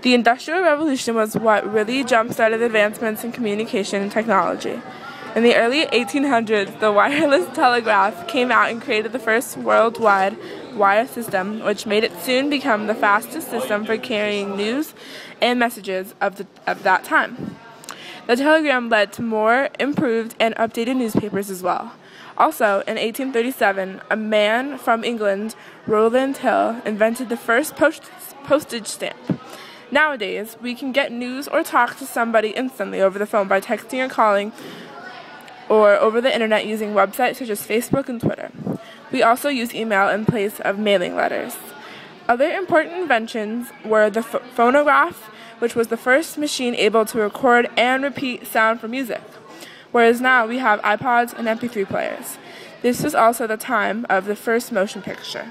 The Industrial Revolution was what really jump-started advancements in communication and technology. In the early 1800s, the wireless telegraph came out and created the first worldwide wire system, which made it soon become the fastest system for carrying news and messages of that time. The telegram led to more improved and updated newspapers as well. Also, in 1837, a man from England, Rowland Hill, invented the first postage stamp. Nowadays, we can get news or talk to somebody instantly over the phone by texting or calling, or over the internet using websites such as Facebook and Twitter. We also use email in place of mailing letters. Other important inventions were the phonograph, which was the first machine able to record and repeat sound for music, whereas now we have iPods and MP3 players. This was also the time of the first motion picture.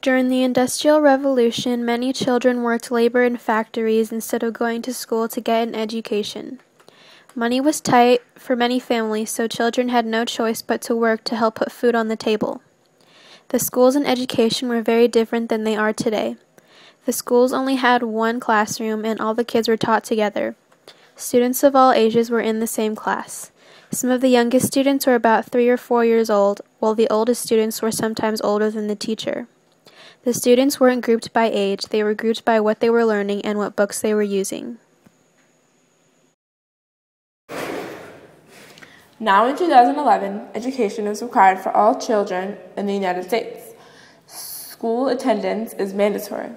During the Industrial Revolution, many children worked labor in factories instead of going to school to get an education. Money was tight for many families, so children had no choice but to work to help put food on the table. The schools and education were very different than they are today. The schools only had one classroom and all the kids were taught together. Students of all ages were in the same class. Some of the youngest students were about 3 or 4 years old, while the oldest students were sometimes older than the teacher. The students weren't grouped by age, they were grouped by what they were learning and what books they were using. Now in 2011, education is required for all children in the United States. School attendance is mandatory.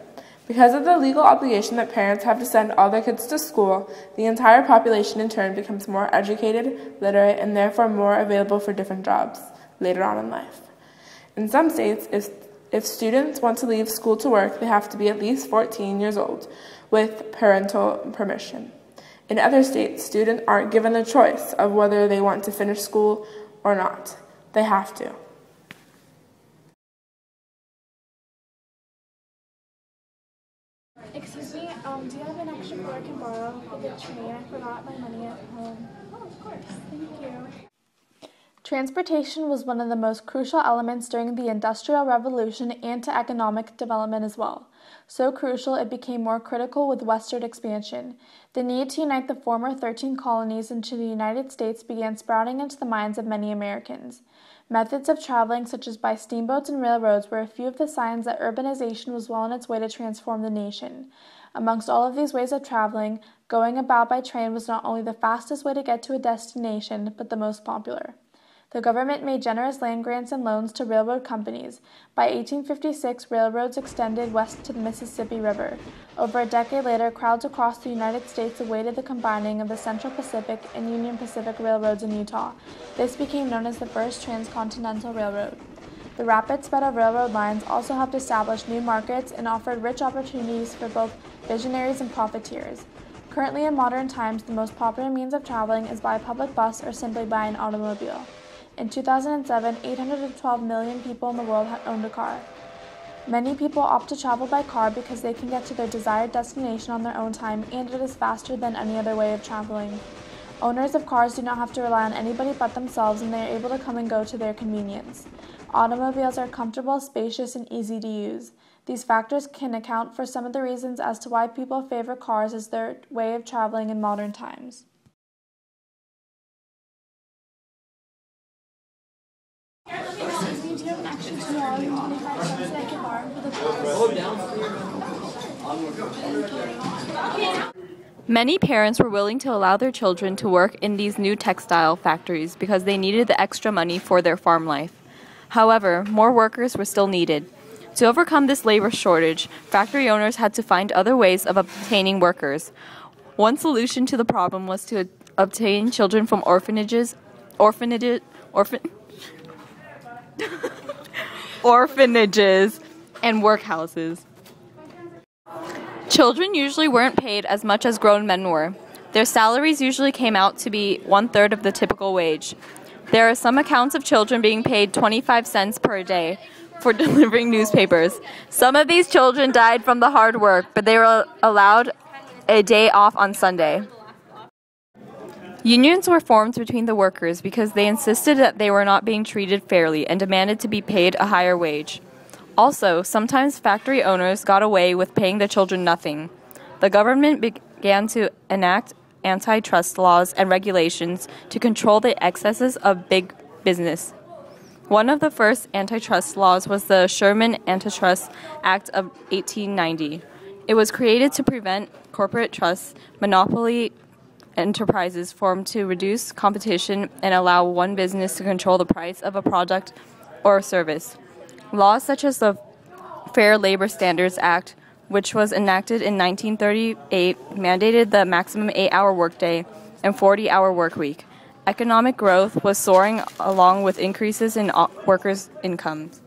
Because of the legal obligation that parents have to send all their kids to school, the entire population in turn becomes more educated, literate, and therefore more available for different jobs later on in life. In some states, if students want to leave school to work, they have to be at least 14 years old with parental permission. In other states, students aren't given the choice of whether they want to finish school or not. They have to. Excuse me, do you have an extra quarter I can borrow for the train? I forgot my money at home. Oh, of course. Thank you. Transportation was one of the most crucial elements during the Industrial Revolution and to economic development as well. So crucial, it became more critical with westward expansion. The need to unite the former 13 colonies into the United States began sprouting into the minds of many Americans. Methods of traveling, such as by steamboats and railroads, were a few of the signs that urbanization was well on its way to transform the nation. Amongst all of these ways of traveling, going about by train was not only the fastest way to get to a destination, but the most popular. The government made generous land grants and loans to railroad companies. By 1856, railroads extended west to the Mississippi River. Over a decade later, crowds across the United States awaited the combining of the Central Pacific and Union Pacific Railroads in Utah. This became known as the first transcontinental railroad. The rapid spread of railroad lines also helped establish new markets and offered rich opportunities for both visionaries and profiteers. Currently, in modern times, the most popular means of traveling is by public bus or simply by an automobile. In 2007, 812 million people in the world owned a car. Many people opt to travel by car because they can get to their desired destination on their own time, and it is faster than any other way of traveling. Owners of cars do not have to rely on anybody but themselves, and they are able to come and go to their convenience. Automobiles are comfortable, spacious, and easy to use. These factors can account for some of the reasons as to why people favor cars as their way of traveling in modern times. Excuse me, do you have an extra Tomorrow, you 25 cents that I can borrow for the class. Many parents were willing to allow their children to work in these new textile factories because they needed the extra money for their farm life. However, more workers were still needed. To overcome this labor shortage, factory owners had to find other ways of obtaining workers. One solution to the problem was to obtain children from orphanages and workhouses. Children usually weren't paid as much as grown men were. Their salaries usually came out to be 1/3 of the typical wage. There are some accounts of children being paid 25 cents per day for delivering newspapers. Some of these children died from the hard work, but they were allowed a day off on Sunday. Unions were formed between the workers because they insisted that they were not being treated fairly and demanded to be paid a higher wage. Also, sometimes factory owners got away with paying the children nothing. The government began to enact antitrust laws and regulations to control the excesses of big business. One of the first antitrust laws was the Sherman Antitrust Act of 1890. It was created to prevent corporate trusts, monopoly enterprises formed to reduce competition and allow one business to control the price of a product or service. Laws such as the Fair Labor Standards Act, which was enacted in 1938, mandated the maximum 8-hour workday and 40-hour workweek. Economic growth was soaring along with increases in workers' incomes.